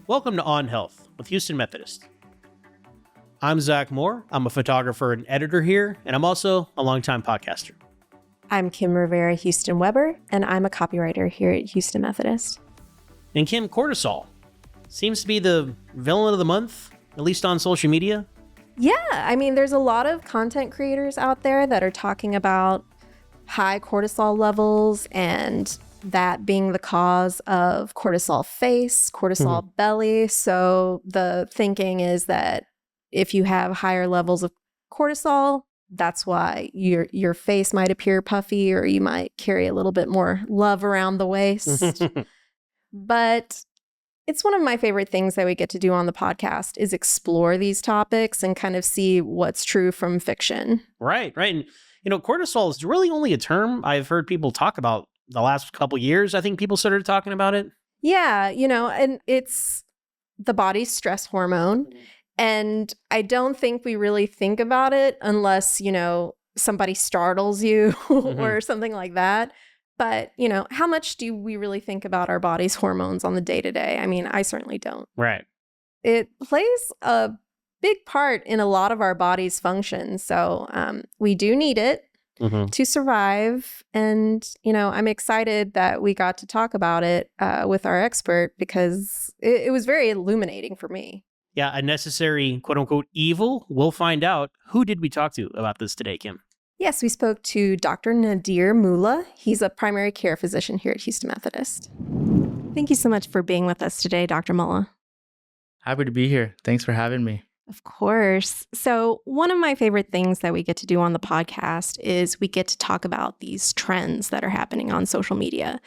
Welcome to On Health with Houston Methodist. I'm Zach Moore. I'm a photographer and editor here, and I'm also a longtime podcaster. I'm Kim Rivera Houston Weber, and I'm a copywriter here at Houston Methodist. And Kim, cortisol seems to be the villain of the month, at least on social media. Yeah, I mean, there's a lot of content creators out there that are talking about high cortisol levels and that being the cause of cortisol face, cortisol belly. So the thinking is that if you have higher levels of cortisol, that's why your face might appear puffy, or you might carry a little bit more love around the waist. But it's one of my favorite things that we get to do on the podcast is explore these topics and kind of see what's true from fiction. Right. And, cortisol is really only a term I've heard people talk about the last couple years. I think people started talking about it. Yeah, and it's the body's stress hormone. And I don't think we really think about it unless, somebody startles you or something like that. But, how much do we really think about our body's hormones on the day to day? I mean, I certainly don't. Right. It plays a big part in a lot of our body's functions. So we do need it to survive. And, I'm excited that we got to talk about it with our expert because it was very illuminating for me. Yeah, a necessary quote unquote evil. We'll find out. Who did we talk to about this today, Kim? Yes, we spoke to Dr. Nadir Mulla. He's a primary care physician here at Houston Methodist. Thank you so much for being with us today, Dr. Mulla. Happy to be here. Thanks for having me. Of course. So one of my favorite things that we get to do on the podcast is we get to talk about these trends that are happening on social media.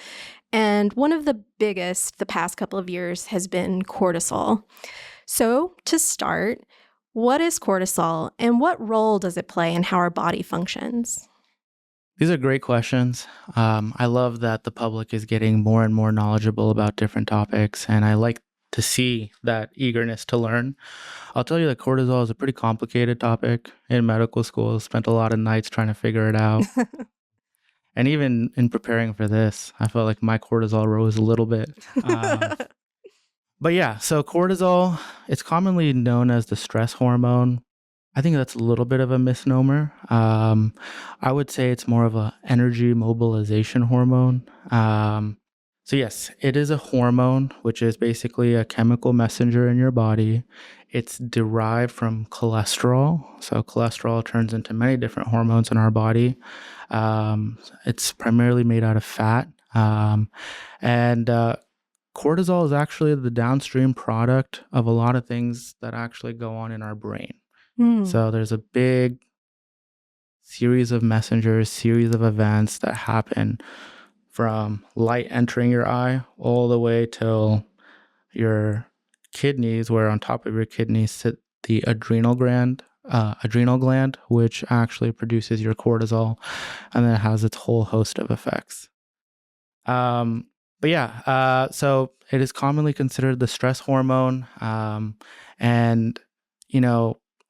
And one of the biggest the past couple of years has been cortisol. So to start, what is cortisol and what role does it play in how our body functions? These are great questions. I love that the public is getting more and more knowledgeable about different topics, and I like to see that eagerness to learn. I'll tell you that cortisol is a pretty complicated topic. In medical school, I spent a lot of nights trying to figure it out. And even in preparing for this, I felt like my cortisol rose a little bit. But yeah, so cortisol, it's commonly known as the stress hormone. I think that's a little bit of a misnomer. I would say it's more of an energy mobilization hormone. So yes, it is a hormone, which is basically a chemical messenger in your body. It's derived from cholesterol. So cholesterol turns into many different hormones in our body. It's primarily made out of fat. Cortisol is actually the downstream product of a lot of things that actually go on in our brain. So there's a big series of messengers, series of events that happen from light entering your eye all the way till your kidneys, where on top of your kidneys sit the adrenal gland, which actually produces your cortisol, and then it has its whole host of effects. So it is commonly considered the stress hormone.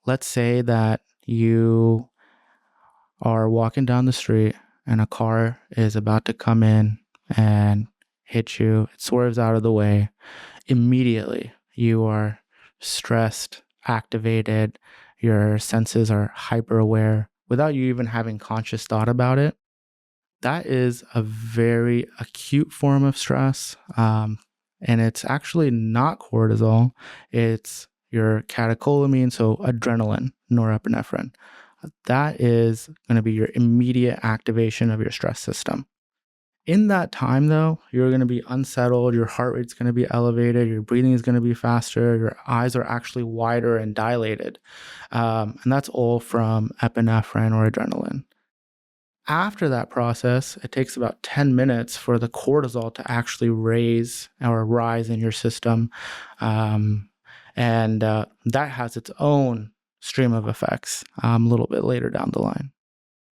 Let's say that you are walking down the street and a car is about to come in and hit you. It swerves out of the way. Immediately, you are stressed, activated. Your senses are hyper aware without you even having conscious thought about it. That is a very acute form of stress. And it's actually not cortisol. It's your catecholamine, so adrenaline, norepinephrine. That is going to be your immediate activation of your stress system. In that time, though, you're going to be unsettled. Your heart rate's going to be elevated. Your breathing is going to be faster. Your eyes are actually wider and dilated. And that's all from epinephrine or adrenaline. After that process, it takes about 10 minutes for the cortisol to actually rise in your system. That has its own stream of effects a little bit later down the line.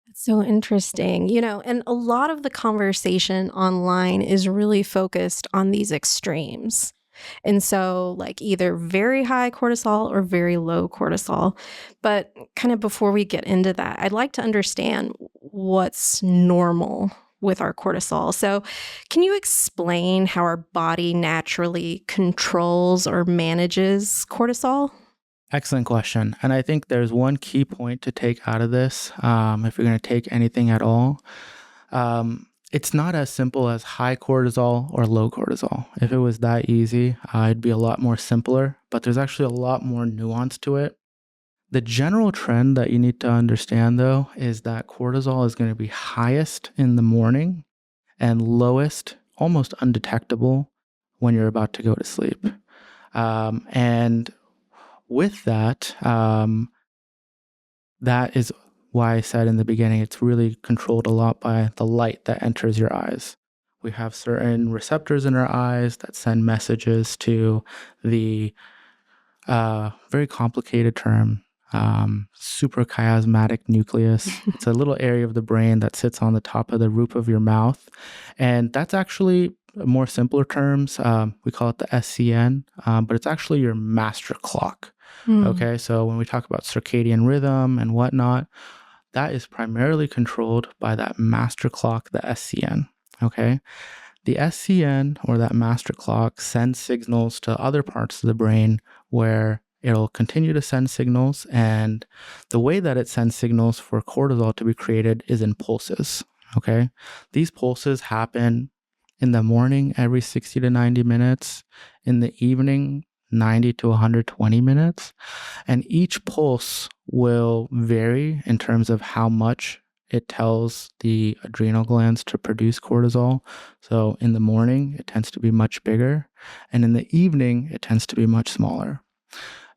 That's so interesting. And a lot of the conversation online is really focused on these extremes. And so like either very high cortisol or very low cortisol. But kind of before we get into that, I'd like to understand what's normal with our cortisol. So can you explain how our body naturally controls or manages cortisol? Excellent question. And I think there's one key point to take out of this, if you're going to take anything at all. It's not as simple as high cortisol or low cortisol. If it was that easy, it'd be a lot more simpler, but there's actually a lot more nuance to it. The general trend that you need to understand, though, is that cortisol is going to be highest in the morning and lowest, almost undetectable, when you're about to go to sleep. And with that, that is why I said in the beginning, it's really controlled a lot by the light that enters your eyes. We have certain receptors in our eyes that send messages to the very complicated term, suprachiasmatic nucleus. It's a little area of the brain that sits on the top of the roof of your mouth. And that's actually, more simpler terms, we call it the SCN, but it's actually your master clock. Okay, so when we talk about circadian rhythm and whatnot, that is primarily controlled by that master clock, the SCN. Okay, the SCN, or that master clock, sends signals to other parts of the brain where it'll continue to send signals. And the way that it sends signals for cortisol to be created is in pulses. Okay, these pulses happen in the morning every 60 to 90 minutes, in the evening 90 to 120 minutes. And each pulse will vary in terms of how much it tells the adrenal glands to produce cortisol. So in the morning, it tends to be much bigger. And in the evening, it tends to be much smaller.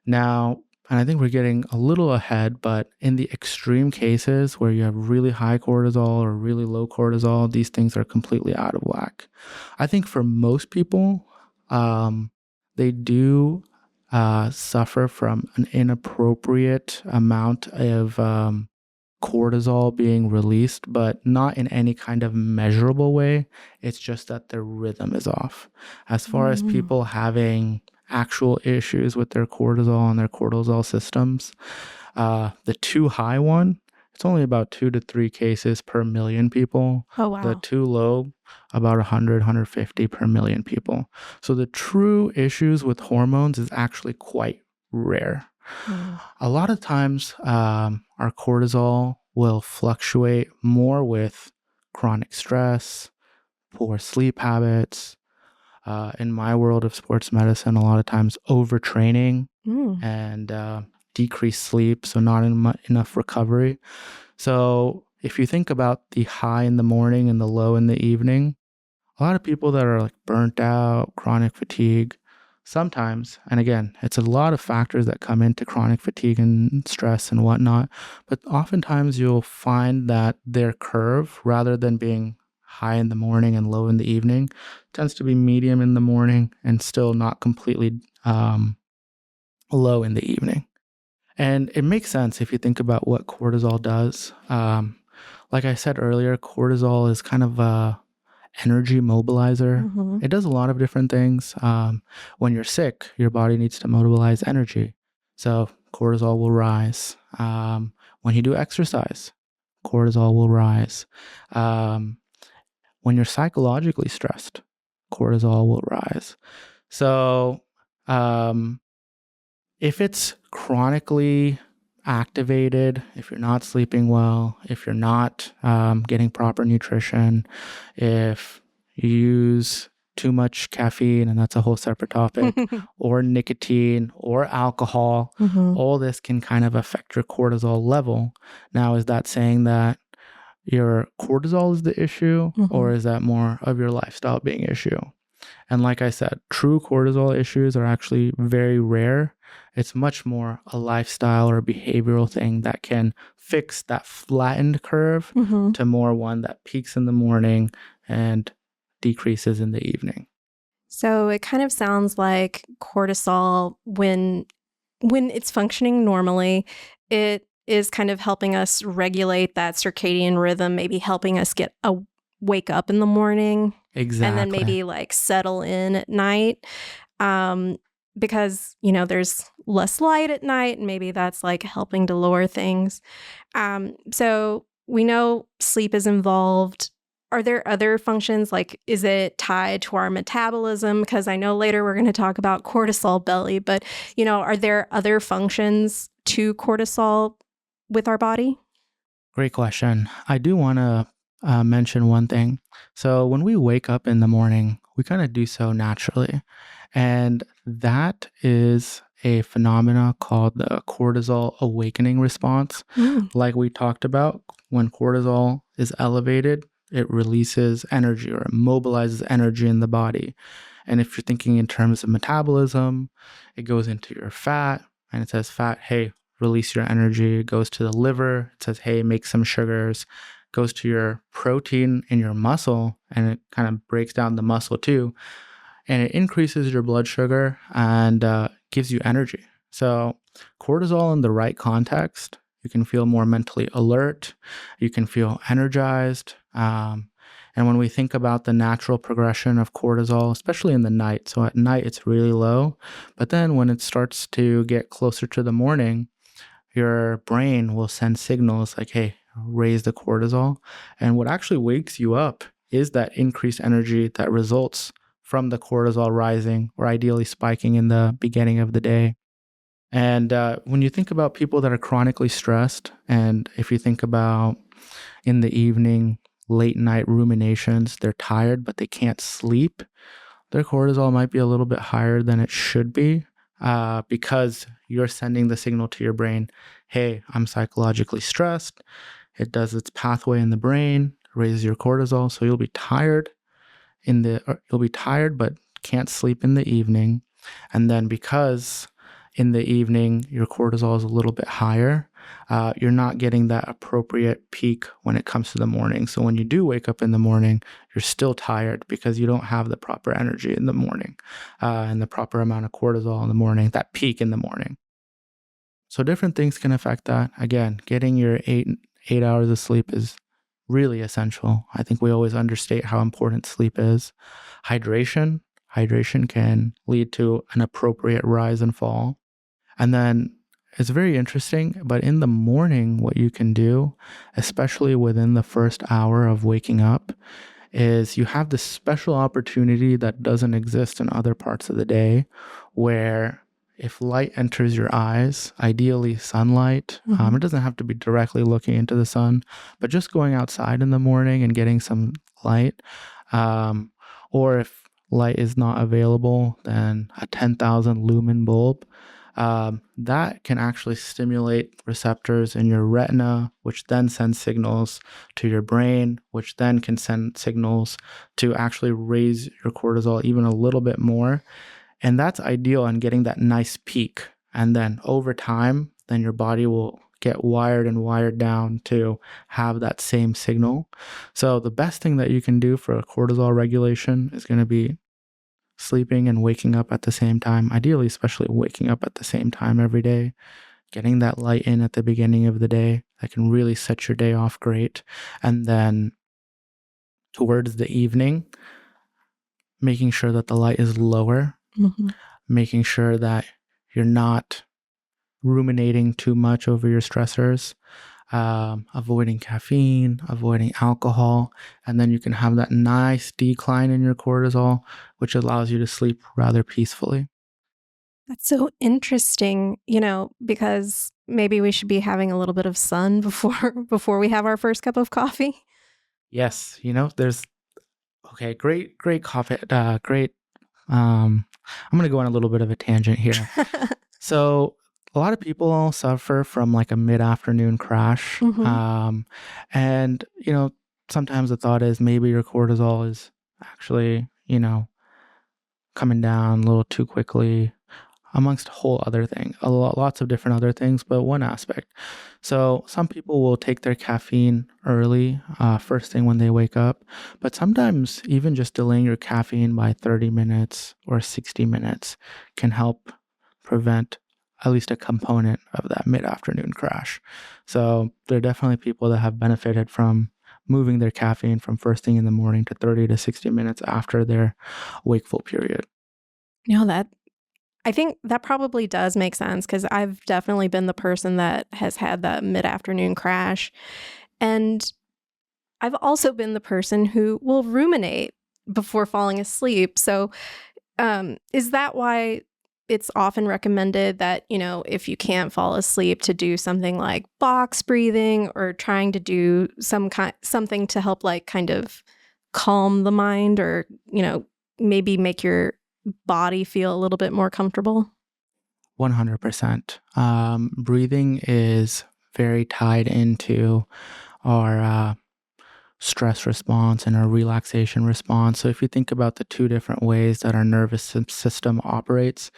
Now, and I think we're getting a little ahead, but in the extreme cases where you have really high cortisol or really low cortisol, these things are completely out of whack. I think for most people, they do suffer from an inappropriate amount of cortisol being released, but not in any kind of measurable way. It's just that their rhythm is off. As far as people having actual issues with their cortisol and their cortisol systems, the too high one, it's only about 2 to 3 cases per million people. Oh, wow. The too low, about 100, 150 per million people. So the true issues with hormones is actually quite rare. A lot of times, our cortisol will fluctuate more with chronic stress, poor sleep habits. In my world of sports medicine, a lot of times overtraining and decreased sleep, so not enough recovery. So if you think about the high in the morning and the low in the evening, a lot of people that are like burnt out, chronic fatigue, sometimes, and again, it's a lot of factors that come into chronic fatigue and stress and whatnot, but oftentimes you'll find that their curve, rather than being high in the morning and low in the evening, tends to be medium in the morning and still not completely low in the evening. And it makes sense if you think about what cortisol does. Like I said earlier, cortisol is kind of a energy mobilizer. It does a lot of different things. When you're sick, your body needs to mobilize energy. So cortisol will rise. When you do exercise, cortisol will rise. When you're psychologically stressed, cortisol will rise. So if it's chronically activated, if you're not sleeping well, if you're not getting proper nutrition, if you use too much caffeine, and that's a whole separate topic, or nicotine or alcohol, all this can kind of affect your cortisol level. Now, is that saying that your cortisol is the issue, or is that more of your lifestyle being issue? And like I said, true cortisol issues are actually very rare. It's much more a lifestyle or a behavioral thing that can fix that flattened curve to more one that peaks in the morning and decreases in the evening. So it kind of sounds like cortisol, when it's functioning normally, it is kind of helping us regulate that circadian rhythm, maybe helping us wake up in the morning. Exactly. And then maybe like settle in at night. Because, there's less light at night, and maybe that's like helping to lower things. So we know sleep is involved. are there other functions? Like, is it tied to our metabolism? Because I know later we're going to talk about cortisol belly, but, are there other functions to cortisol with our body? Great question. I do want to mention one thing. So when we wake up in the morning, we kind of do so naturally. And that is a phenomena called the cortisol awakening response. Like we talked about, when cortisol is elevated, it releases energy or it mobilizes energy in the body. And if you're thinking in terms of metabolism, it goes into your fat and it says, fat, hey, release your energy. It goes to the liver. It says, hey, make some sugars. It goes to your protein in your muscle and it kind of breaks down the muscle too. And it increases your blood sugar and gives you energy. So cortisol in the right context, you can feel more mentally alert. You can feel energized. And when we think about the natural progression of cortisol, especially in the night, so at night it's really low, but then when it starts to get closer to the morning, your brain will send signals like, hey, raise the cortisol. And what actually wakes you up is that increased energy that results from the cortisol rising or ideally spiking in the beginning of the day. And when you think about people that are chronically stressed, and if you think about in the evening, late night ruminations, they're tired, but they can't sleep, their cortisol might be a little bit higher than it should be because you're sending the signal to your brain, hey, I'm psychologically stressed. It does its pathway in the brain, raises your cortisol. So you'll be tired but can't sleep in the evening. And then because in the evening, your cortisol is a little bit higher, you're not getting that appropriate peak when it comes to the morning. So when you do wake up in the morning, you're still tired because you don't have the proper energy in the morning and the proper amount of cortisol in the morning, that peak in the morning. So different things can affect that. Again, getting your eight hours of sleep is really essential. I think we always understate how important sleep is. Hydration can lead to an appropriate rise and fall. And then it's very interesting, but in the morning, what you can do, especially within the first hour of waking up, is you have this special opportunity that doesn't exist in other parts of the day, where if light enters your eyes, ideally sunlight, it doesn't have to be directly looking into the sun, but just going outside in the morning and getting some light, or if light is not available, then a 10,000 lumen bulb, that can actually stimulate receptors in your retina, which then sends signals to your brain, which then can send signals to actually raise your cortisol even a little bit more. And that's ideal on getting that nice peak. And then over time, then your body will get wired and wired down to have that same signal. So the best thing that you can do for cortisol regulation is going to be sleeping and waking up at the same time, ideally, especially waking up at the same time every day, getting that light in at the beginning of the day. That can really set your day off great. And then towards the evening, making sure that the light is lower, making sure that you're not ruminating too much over your stressors, avoiding caffeine, avoiding alcohol, and then you can have that nice decline in your cortisol, which allows you to sleep rather peacefully. That's so interesting, because maybe we should be having a little bit of sun before we have our first cup of coffee. Yes, there's great coffee, great. I'm going to go on a little bit of a tangent here. So a lot of people suffer from like a mid-afternoon crash. And, sometimes the thought is maybe your cortisol is actually, coming down a little too quickly, amongst a whole other thing, lots of different other things, but one aspect. So some people will take their caffeine early, first thing when they wake up, but sometimes even just delaying your caffeine by 30 minutes or 60 minutes can help prevent at least a component of that mid-afternoon crash. So there are definitely people that have benefited from moving their caffeine from first thing in the morning to 30 to 60 minutes after their wakeful period. I think that probably does make sense, because I've definitely been the person that has had that mid-afternoon crash. And I've also been the person who will ruminate before falling asleep. So is that why it's often recommended that, if you can't fall asleep, to do something like box breathing or trying to do something to help like kind of calm the mind, or, maybe make your body feel a little bit more comfortable? 100%. Breathing is very tied into our stress response and our relaxation response. So if you think about the two different ways that our nervous system operates,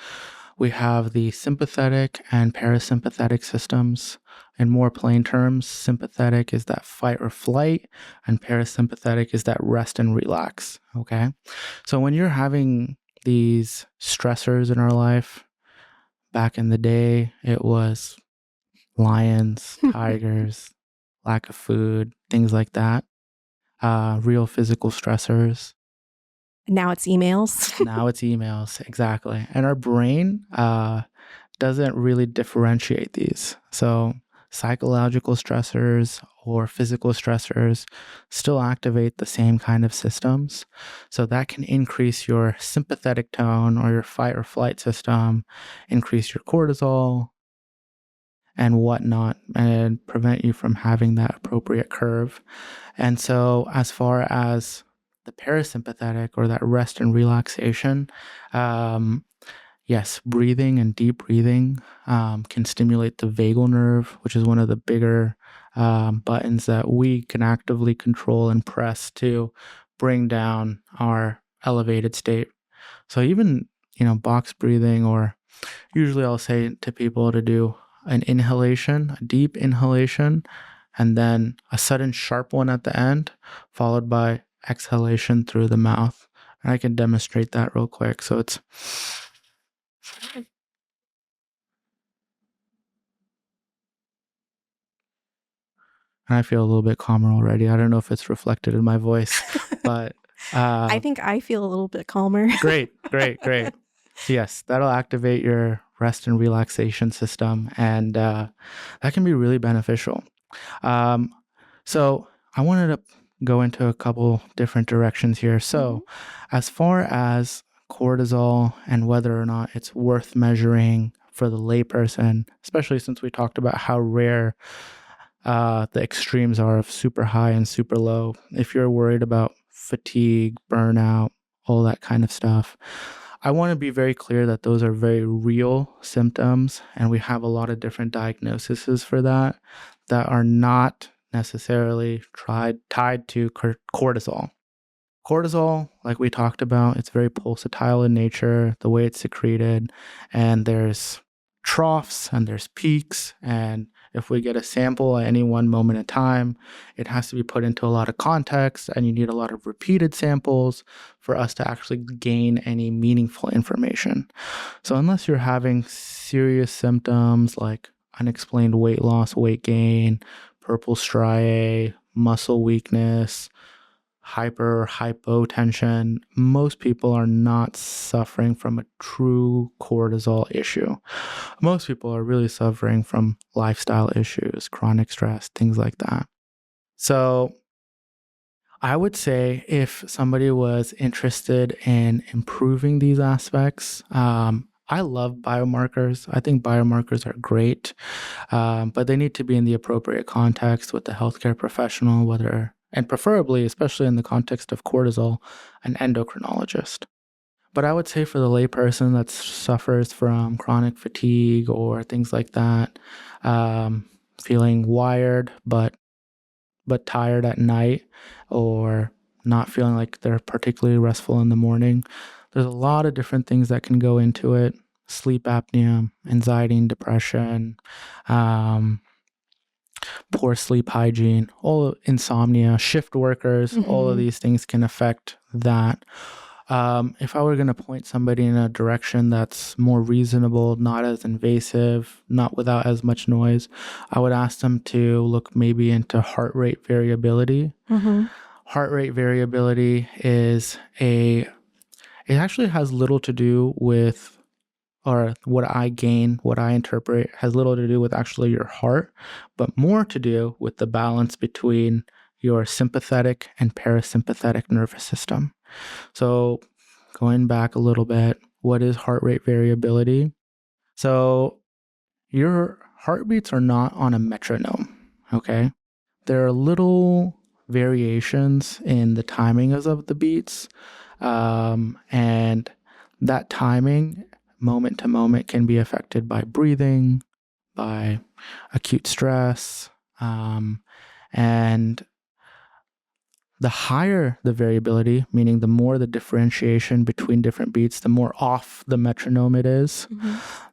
we have the sympathetic and parasympathetic systems. In more plain terms, sympathetic is that fight or flight, and parasympathetic is that rest and relax. Okay. So when you're having these stressors in our life, back in the day, it was lions, tigers, lack of food, things like that. Real physical stressors. Now it's emails. Now it's emails, exactly. And our brain doesn't really differentiate these. So psychological stressors or physical stressors still activate the same kind of systems. So that can increase your sympathetic tone or your fight or flight system, increase your cortisol and whatnot, and prevent you from having that appropriate curve. And so as far as the parasympathetic or that rest and relaxation, yes, breathing and deep breathing can stimulate the vagal nerve, which is one of the bigger buttons that we can actively control and press to bring down our elevated state. So even, box breathing, or usually I'll say to people to do an inhalation, a deep inhalation, and then a sudden sharp one at the end, followed by exhalation through the mouth. And I can demonstrate that real quick. So it's and I feel a little bit calmer already. I don't know if it's reflected in my voice, but I think I feel a little bit calmer. Great. So yes, that'll activate your rest and relaxation system, and that can be really beneficial. So I wanted to go into a couple different directions here. So as far as cortisol and whether or not it's worth measuring for the layperson, especially since we talked about how rare the extremes are of super high and super low. If you're worried about fatigue, burnout, all that kind of stuff, I want to be very clear that those are very real symptoms, and we have a lot of different diagnoses for that are not necessarily tied to cortisol. Cortisol, like we talked about, it's very pulsatile in nature, the way it's secreted, and there's troughs and there's peaks, and if we get a sample at any one moment in time, it has to be put into a lot of context, and you need a lot of repeated samples for us to actually gain any meaningful information. So unless you're having serious symptoms like unexplained weight loss, weight gain, purple striae, muscle weakness, hyper or hypotension, most people are not suffering from a true cortisol issue. Most people are really suffering from lifestyle issues, chronic stress, things like that. So I would say if somebody was interested in improving these aspects, I love biomarkers. I think biomarkers are great, but they need to be in the appropriate context with the healthcare professional, and preferably, especially in the context of cortisol, an endocrinologist. But I would say for the layperson that suffers from chronic fatigue or things like that, feeling wired but tired at night, or not feeling like they're particularly restful in the morning, there's a lot of different things that can go into it. Sleep apnea, anxiety and depression, poor sleep hygiene, insomnia, shift workers, all of these things can affect that. If I were going to point somebody in a direction that's more reasonable, not as invasive, not without as much noise, I would ask them to look maybe into heart rate variability. Heart rate variability it actually has little to do with, or what I interpret has little to do with actually your heart, but more to do with the balance between your sympathetic and parasympathetic nervous system. So going back a little bit, what is heart rate variability? So your heartbeats are not on a metronome, okay? There are little variations in the timings of the beats, and that timing, moment to moment, can be affected by breathing, by acute stress, and the higher the variability, meaning the more the differentiation between different beats, the more off the metronome it is,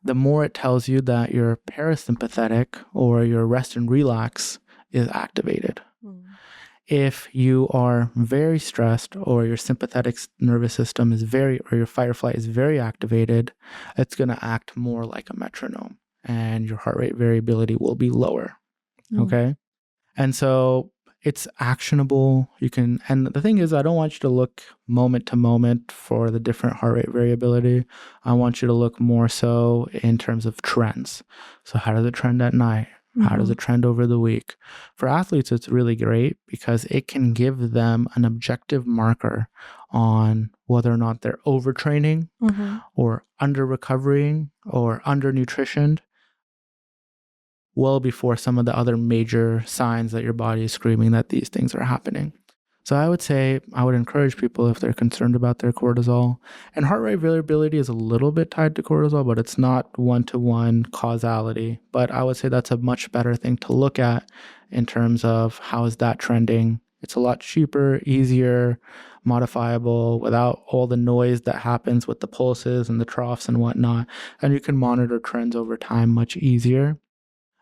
the more it tells you that your parasympathetic or your rest and relax is activated. If you are very stressed or your sympathetic nervous system is or your fight or flight is very activated, it's going to act more like a metronome and your heart rate variability will be lower. Okay. And so it's actionable. And the thing is, I don't want you to look moment to moment for the different heart rate variability. I want you to look more so in terms of trends. So how does it trend at night? How does it trend over the week? For athletes, it's really great because it can give them an objective marker on whether or not they're overtraining or under recovering or under nutritioned well before some of the other major signs that your body is screaming that these things are happening. So I would encourage people, if they're concerned about their cortisol, and heart rate variability is a little bit tied to cortisol, but it's not one-to-one causality. But I would say that's a much better thing to look at in terms of how is that trending. It's a lot cheaper, easier, modifiable, without all the noise that happens with the pulses and the troughs and whatnot. And you can monitor trends over time much easier.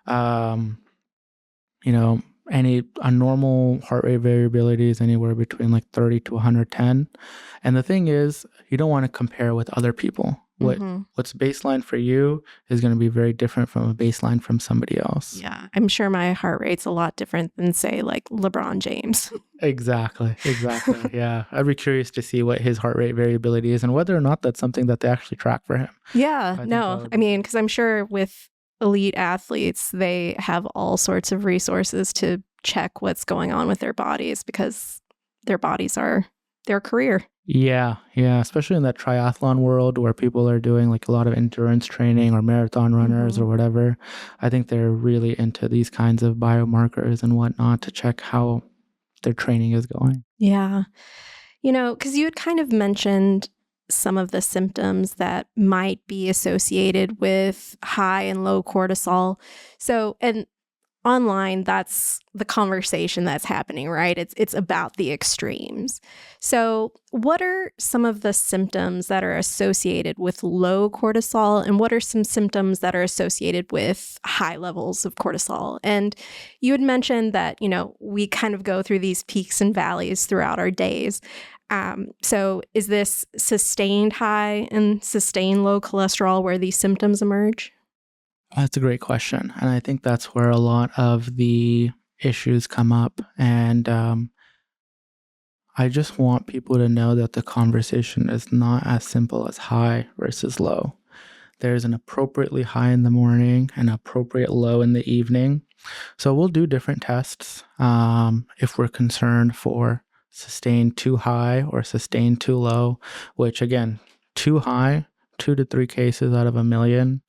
A normal heart rate variability is anywhere between like 30 to 110. And the thing is, you don't want to compare with other people. What's baseline for you is going to be very different from a baseline from somebody else. Yeah, I'm sure my heart rate's a lot different than, say, like LeBron James. Exactly. Yeah. I'd be curious to see what his heart rate variability is and whether or not that's something that they actually track for him. Yeah, because I'm sure with elite athletes, they have all sorts of resources to check what's going on with their bodies because their bodies are their career. Yeah, especially in that triathlon world where people are doing like a lot of endurance training or marathon runners or whatever. I think they're really into these kinds of biomarkers and whatnot to check how their training is going. Yeah. Because you had kind of mentioned some of the symptoms that might be associated with high and low cortisol. So, and online, that's the conversation that's happening, right? It's about the extremes. So, what are some of the symptoms that are associated with low cortisol, and what are some symptoms that are associated with high levels of cortisol? And you had mentioned that, we kind of go through these peaks and valleys throughout our days. So is this sustained high and sustained low cholesterol where these symptoms emerge? That's a great question. And I think that's where a lot of the issues come up. And I just want people to know that the conversation is not as simple as high versus low. There's an appropriately high in the morning and appropriate low in the evening. So we'll do different tests if we're concerned for sustained too high or sustained too low, which again, too high, 2 to 3 cases out of a million,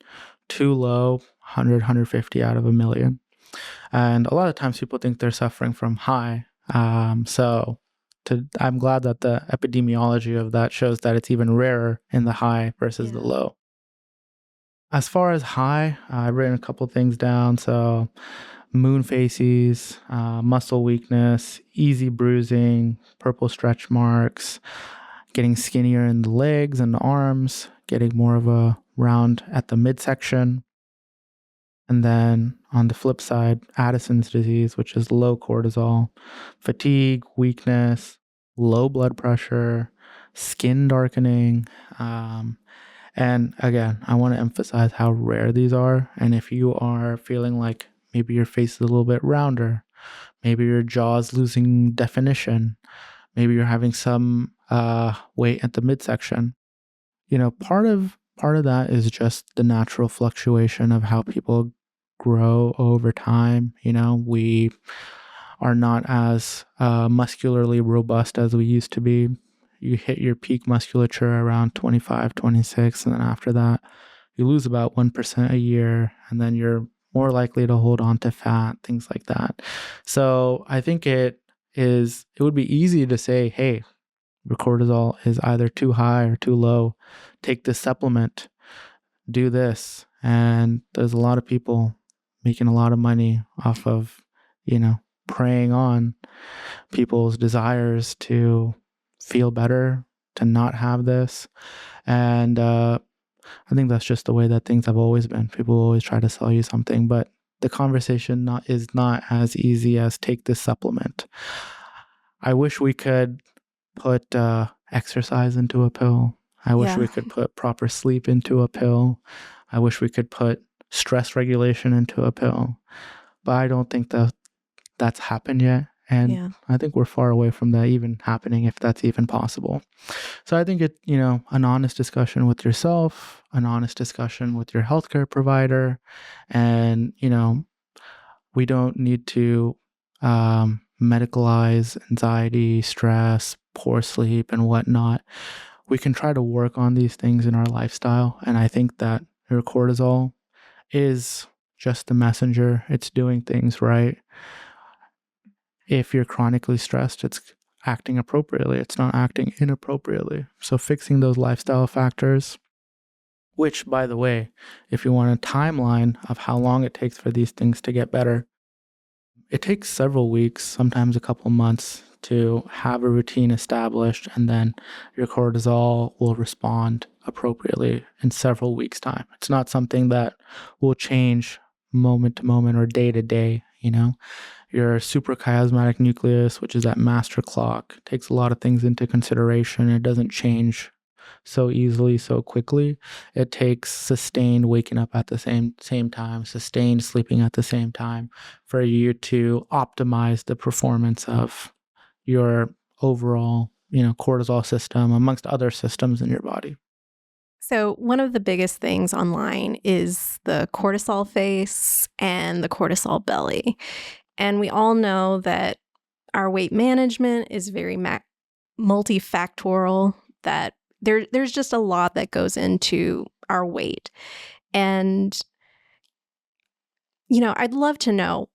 too low, 100, 150 out of a million. And a lot of times people think they're suffering from high. I'm glad that the epidemiology of that shows that it's even rarer in the high versus the low. As far as high, I've written a couple things down. So moon phases, muscle weakness, easy bruising, purple stretch marks, getting skinnier in the legs and the arms, getting more of a round at the midsection. And then on the flip side, Addison's disease, which is low cortisol, fatigue, weakness, low blood pressure, skin darkening. And again, I want to emphasize how rare these are. And if you are feeling like maybe your face is a little bit rounder, maybe your jaw's losing definition, maybe you're having some weight at the midsection, part of that is just the natural fluctuation of how people grow over time. are not as muscularly robust as we used to be. You hit your peak musculature around 25, 26, and then after that, you lose about 1% a year, and then you're more likely to hold on to fat, things like that. So I think it would be easy to say, hey, your cortisol is either too high or too low. Take this supplement, do this. And there's a lot of people making a lot of money off of, preying on people's desires to feel better, to not have this. And I think that's just the way that things have always been. People always try to sell you something, but the conversation is not as easy as take this supplement. I wish we could put exercise into a pill. I wish we could put proper sleep into a pill. I wish we could put stress regulation into a pill. But I don't think that's happened yet. And I think we're far away from that even happening, if that's even possible. So I think an honest discussion with yourself, an honest discussion with your healthcare provider, and, we don't need to medicalize anxiety, stress, poor sleep, and whatnot. We can try to work on these things in our lifestyle. And I think that your cortisol is just the messenger. It's doing things right. If you're chronically stressed, it's acting appropriately. It's not acting inappropriately. So fixing those lifestyle factors, which, by the way, if you want a timeline of how long it takes for these things to get better, it takes several weeks, sometimes a couple months, to have a routine established, and then your cortisol will respond appropriately in several weeks' time. It's not something that will change moment to moment or day to day, Your suprachiasmatic nucleus, which is that master clock, takes a lot of things into consideration. It doesn't change so easily, so quickly. It takes sustained waking up at the same time, sustained sleeping at the same time for you to optimize the performance of your overall, cortisol system amongst other systems in your body. So one of the biggest things online is the cortisol face and the cortisol belly. And we all know that our weight management is very multifactorial, that there's just a lot that goes into our weight. And, I'd love to know,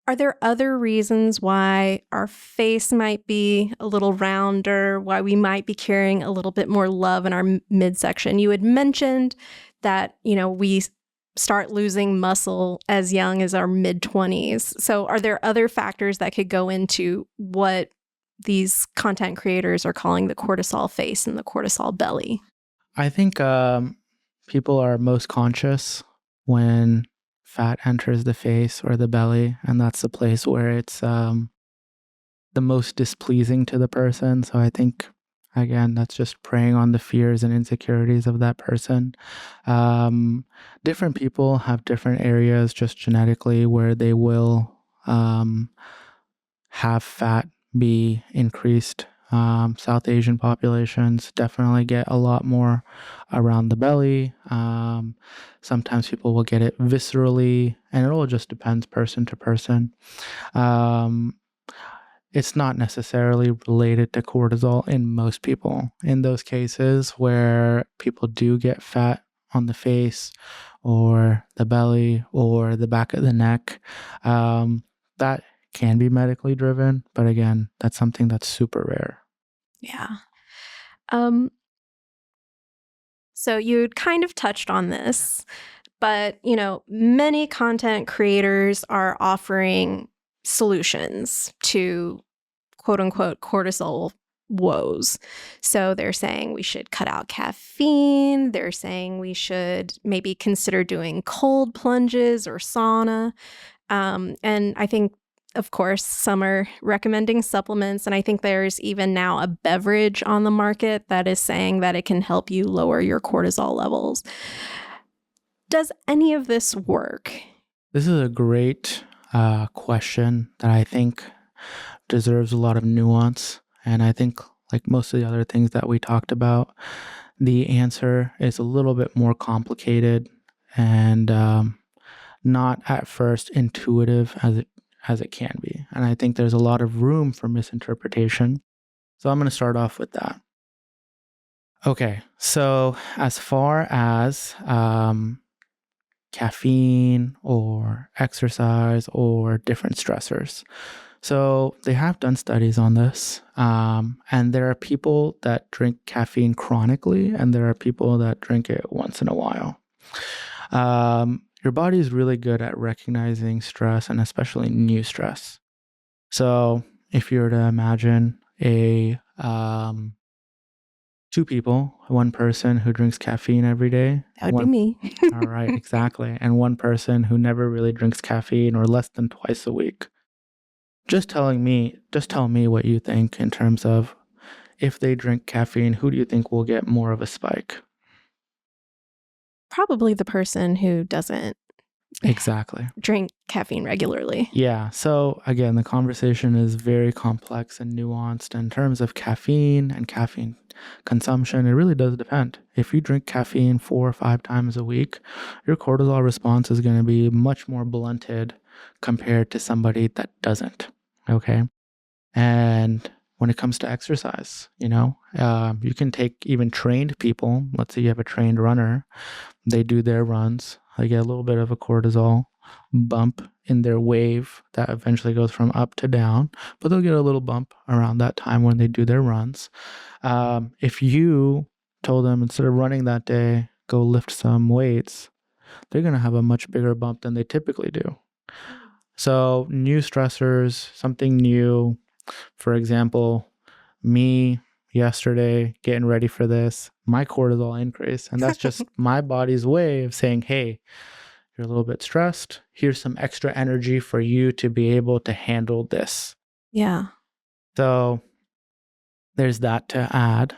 are there other reasons why our face might be a little rounder, why we might be carrying a little bit more love in our midsection? You had mentioned that, we start losing muscle as young as our mid-20s. So are there other factors that could go into what these content creators are calling the cortisol face and the cortisol belly? I think people are most conscious when fat enters the face or the belly, and that's the place where it's the most displeasing to the person. So I think, again, that's just preying on the fears and insecurities of that person. Different people have different areas just genetically where they will have fat be increased. South Asian populations definitely get a lot more around the belly. Sometimes people will get it viscerally, and it all just depends person to person. It's not necessarily related to cortisol in most people. In those cases where people do get fat on the face or the belly or the back of the neck, that can be medically driven, but again, that's something that's super rare. Yeah. So you kind of touched on this, but, many content creators are offering solutions to quote unquote cortisol woes. So they're saying we should cut out caffeine. They're saying we should maybe consider doing cold plunges or sauna. And I think, of course, some are recommending supplements, and I think there's even now a beverage on the market that is saying that it can help you lower your cortisol levels. Does any of this work? This is a great question that I think deserves a lot of nuance. And I think, like most of the other things that we talked about, the answer is a little bit more complicated and not at first intuitive as it can be. And I think there's a lot of room for misinterpretation. So I'm going to start off with that. Okay, so as far as caffeine or exercise or different stressors. So they have done studies on this, and there are people that drink caffeine chronically, and there are people that drink it once in a while. Your body is really good at recognizing stress, and especially new stress. So if you were to imagine two people, one person who drinks caffeine every day. That would be me. All right, exactly. And one person who never really drinks caffeine or less than twice a week. Just tell me what you think in terms of if they drink caffeine, who do you think will get more of a spike? Probably the person who doesn't Exactly. drink caffeine regularly. Yeah. So again, the conversation is very complex and nuanced in terms of caffeine and caffeine consumption. It really does depend. If you drink caffeine 4 or 5 times a week, your cortisol response is going to be much more blunted compared to somebody that doesn't. Okay. And when it comes to exercise, you can take even trained people. Let's say you have a trained runner. They do their runs. They get a little bit of a cortisol bump in their wave that eventually goes from up to down, but they'll get a little bump around that time when they do their runs. If you told them instead of running that day, go lift some weights, they're going to have a much bigger bump than they typically do. So new stressors, something new. For example, me yesterday getting ready for this, my cortisol increased. And that's just my body's way of saying, hey, you're a little bit stressed. Here's some extra energy for you to be able to handle this. Yeah. So there's that to add.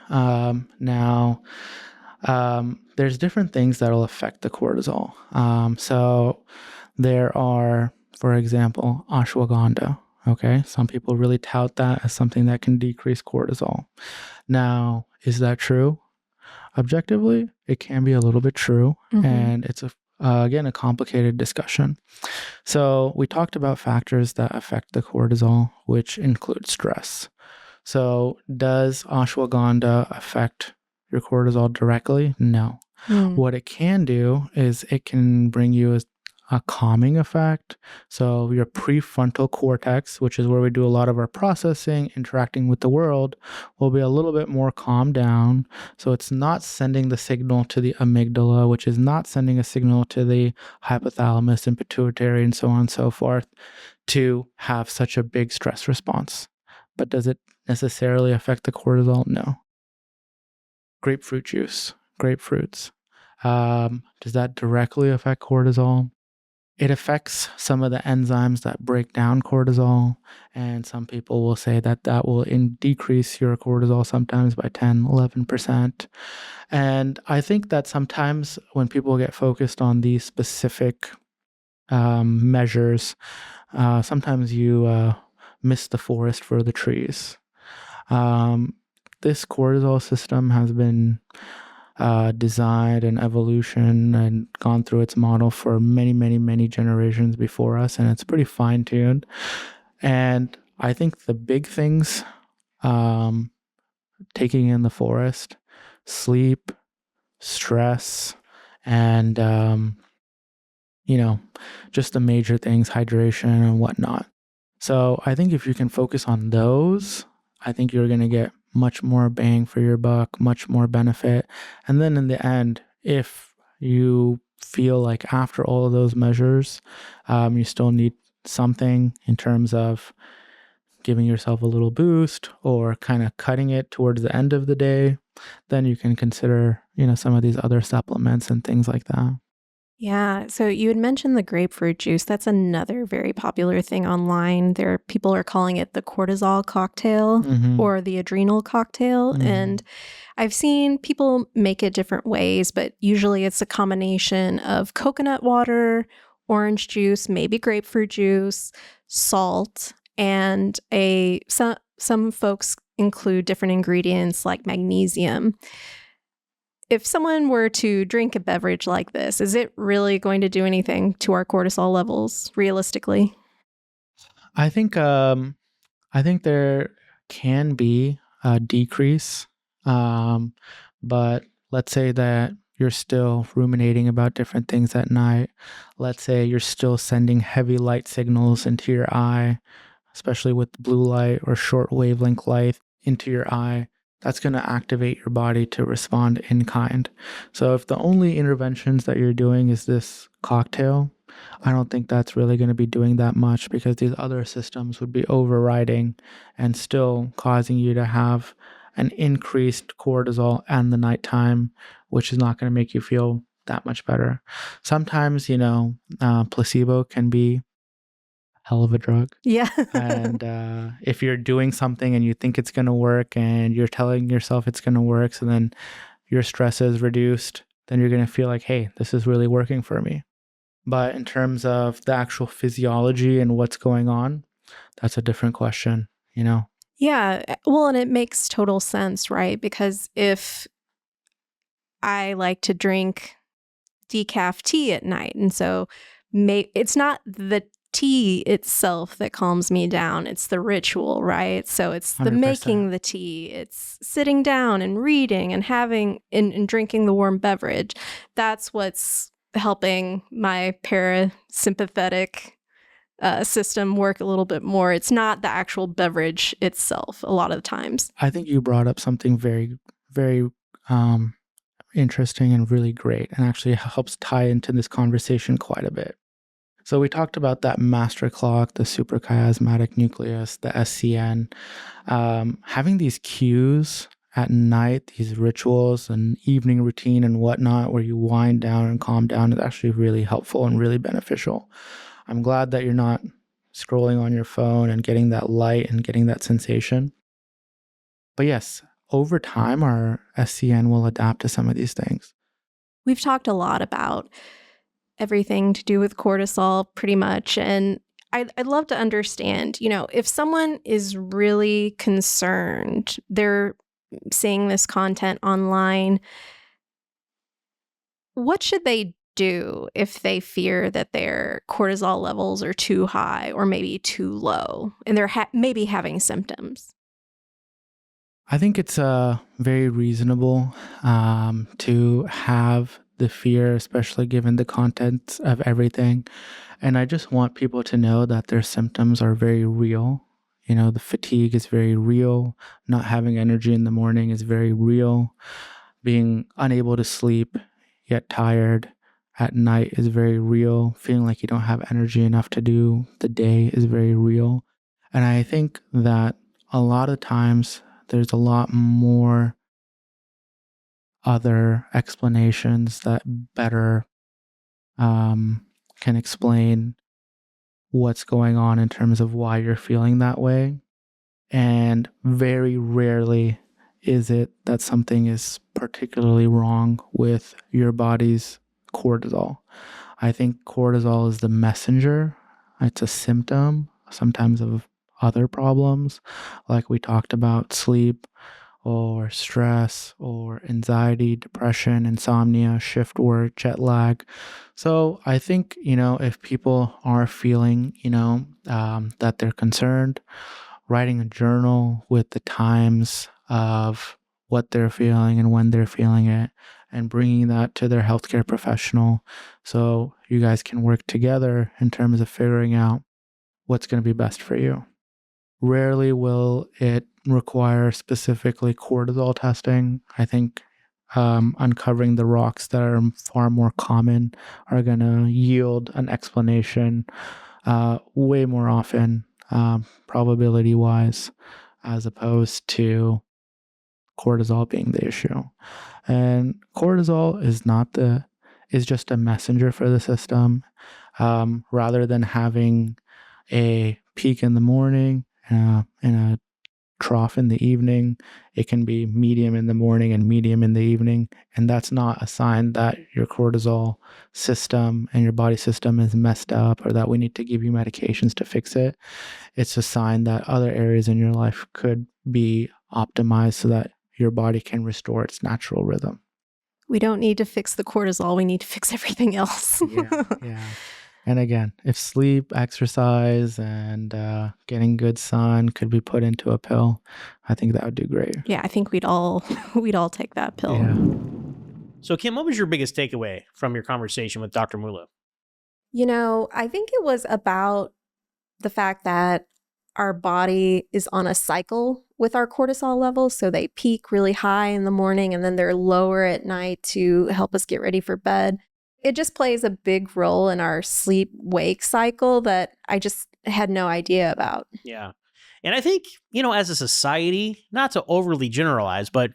There's different things that will affect the cortisol. So there are, for example, ashwagandha. Okay, some people really tout that as something that can decrease cortisol. Now, is that true? Objectively, it can be a little bit true, and it's again a complicated discussion. So we talked about factors that affect the cortisol, which include stress. So does ashwagandha affect your cortisol directly? No. What it can do is it can bring you a calming effect. So your prefrontal cortex, which is where we do a lot of our processing, interacting with the world, will be a little bit more calmed down. So it's not sending the signal to the amygdala, which is not sending a signal to the hypothalamus and pituitary and so on and so forth to have such a big stress response. But does it necessarily affect the cortisol? No. Grapefruit juice, grapefruits. Does that directly affect cortisol? It affects some of the enzymes that break down cortisol, and some people will say that will decrease your cortisol sometimes by 10, 11%. And I think that sometimes when people get focused on these specific measures, sometimes you miss the forest for the trees. This cortisol system has been designed and evolution and gone through its model for many, many, many generations before us, and it's pretty fine-tuned. And I think the big things, taking in the forest, sleep, stress, and just the major things, hydration and whatnot. So I think if you can focus on those, I think you're going to get much more bang for your buck, much more benefit. And then in the end, if you feel like after all of those measures, you still need something in terms of giving yourself a little boost or kind of cutting it towards the end of the day, then you can consider, some of these other supplements and things like that. Yeah. So you had mentioned the grapefruit juice. That's another very popular thing online. People are calling it the cortisol cocktail or the adrenal cocktail. And I've seen people make it different ways, but usually it's a combination of coconut water, orange juice, maybe grapefruit juice, salt, and some folks include different ingredients like magnesium. If someone were to drink a beverage like this, is it really going to do anything to our cortisol levels realistically? I think there can be a decrease, but let's say that you're still ruminating about different things at night. Let's say you're still sending heavy light signals into your eye, especially with blue light or short wavelength light into your eye. That's going to activate your body to respond in kind. So if the only interventions that you're doing is this cocktail, I don't think that's really going to be doing that much, because these other systems would be overriding and still causing you to have an increased cortisol and the nighttime, which is not going to make you feel that much better. Sometimes, placebo can be a hell of a drug. Yeah. And if you're doing something and you think it's going to work and you're telling yourself it's going to work, so then your stress is reduced, then you're going to feel like, hey, this is really working for me. But in terms of the actual physiology and what's going on, that's a different question, Yeah. Well, and it makes total sense, right? Because if I like to drink decaf tea at night, and so it's not the tea itself that calms me down, it's the ritual, right? So it's the 100%. making the tea, it's sitting down and reading and having and drinking the warm beverage. That's what's helping my parasympathetic system work a little bit more. It's not the actual beverage itself a lot of the times. I think you brought up something very, very interesting and really great, and actually helps tie into this conversation quite a bit. So we talked about that master clock, the suprachiasmatic nucleus, the SCN, having these cues at night, these rituals and evening routine and whatnot, where you wind down and calm down, is actually really helpful and really beneficial. I'm glad that you're not scrolling on your phone and getting that light and getting that sensation. But yes, over time, our SCN will adapt to some of these things. We've talked a lot about everything to do with cortisol pretty much. And I'd love to understand, if someone is really concerned, they're seeing this content online, what should they do if they fear that their cortisol levels are too high or maybe too low and they're maybe having symptoms? I think it's very reasonable to have the fear, especially given the content of everything. And I just want people to know that their symptoms are very real. The fatigue is very real. Not having energy in the morning is very real. Being unable to sleep, yet tired at night, is very real. Feeling like you don't have energy enough to do the day is very real. And I think that a lot of times there's a lot more other explanations that better can explain what's going on in terms of why you're feeling that way. And very rarely is it that something is particularly wrong with your body's cortisol. I think cortisol is the messenger. It's a symptom sometimes of other problems, like we talked about, sleep or stress or anxiety, depression, insomnia, shift work, jet lag. So I think, if people are feeling, that they're concerned, writing a journal with the times of what they're feeling and when they're feeling it, and bringing that to their healthcare professional so you guys can work together in terms of figuring out what's going to be best for you. Rarely will it require specifically cortisol testing. I think uncovering the rocks that are far more common are going to yield an explanation way more often, probability-wise, as opposed to cortisol being the issue. And cortisol is just a messenger for the system. Rather than having a peak in the morning and a trough in the evening, it can be medium in the morning and medium in the evening. And that's not a sign that your cortisol system and your body system is messed up or that we need to give you medications to fix it. It's a sign that other areas in your life could be optimized so that your body can restore its natural rhythm. We don't need to fix the cortisol. We need to fix everything else. Yeah. And again, if sleep, exercise, and getting good sun could be put into a pill, I think that would do great. Yeah, I think we'd all take that pill. Yeah. So, Kim, what was your biggest takeaway from your conversation with Dr. Mulla? I think it was about the fact that our body is on a cycle with our cortisol levels. So they peak really high in the morning and then they're lower at night to help us get ready for bed. It just plays a big role in our sleep-wake cycle that I just had no idea about. Yeah. And I think, as a society, not to overly generalize, but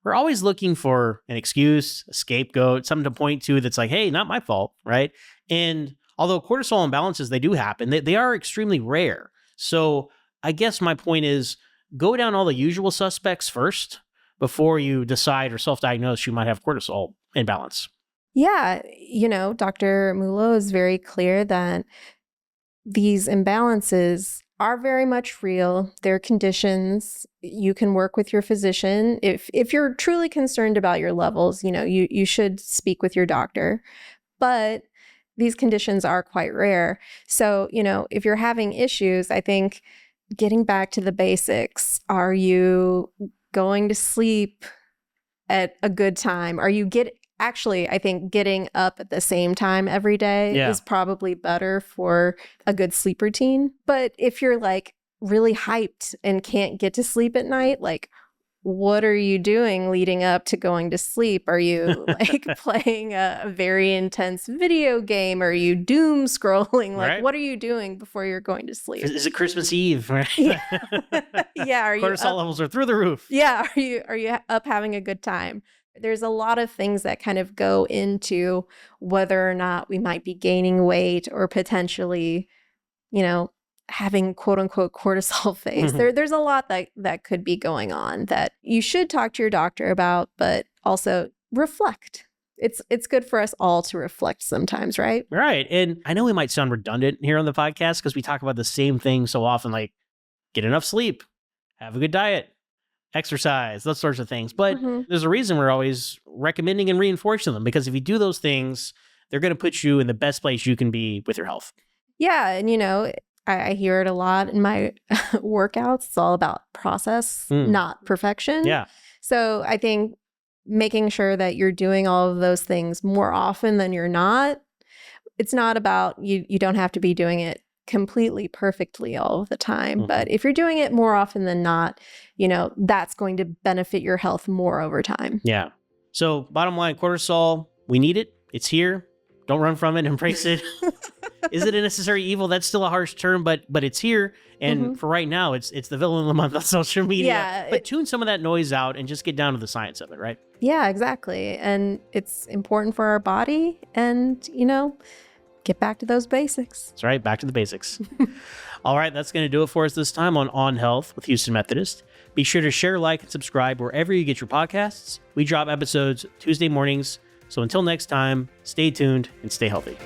we're always looking for an excuse, a scapegoat, something to point to that's like, hey, not my fault, right? And although cortisol imbalances, they do happen, they are extremely rare. So I guess my point is go down all the usual suspects first before you decide or self-diagnose you might have cortisol imbalance. Yeah, Dr. Mulla is very clear that these imbalances are very much real. They're conditions. You can work with your physician. If you're truly concerned about your levels, you should speak with your doctor. But these conditions are quite rare. So, if you're having issues, I think getting back to the basics, are you going to sleep at a good time? I think getting up at the same time every day is probably better for a good sleep routine. But if you're like really hyped and can't get to sleep at night, like, what are you doing leading up to going to sleep? Are you like playing a very intense video game? Are you doom scrolling? Like, what are you doing before you're going to sleep? Is it Christmas Eve? Right? Yeah. Yeah. Cortisol levels are through the roof. Yeah. Are you up having a good time? There's a lot of things that kind of go into whether or not we might be gaining weight or potentially, having quote unquote cortisol phase. There's a lot that could be going on that you should talk to your doctor about, but also reflect. It's good for us all to reflect sometimes, right? Right. And I know we might sound redundant here on the podcast because we talk about the same thing so often, like get enough sleep, have a good diet, exercise, those sorts of things. But there's a reason we're always recommending and reinforcing them, because if you do those things, they're going to put you in the best place you can be with your health. Yeah. And, I hear it a lot in my workouts. It's all about process, not perfection. Yeah. So I think making sure that you're doing all of those things more often than you're not. It's not about you don't have to be doing it completely perfectly all of the time. But if you're doing it more often than not, that's going to benefit your health more over time. Yeah. So bottom line, cortisol, we need it. It's here. Don't run from it. Embrace it. Is it a necessary evil? That's still a harsh term, but it's here. And for right now, it's the villain of the month on social media. Yeah, but tune some of that noise out and just get down to the science of it, right? Yeah, exactly. And it's important for our body and, get back to those basics. That's right. Back to the basics. All right. That's going to do it for us this time on Health with Houston Methodist. Be sure to share, like, and subscribe wherever you get your podcasts. We drop episodes Tuesday mornings. So until next time, stay tuned and stay healthy.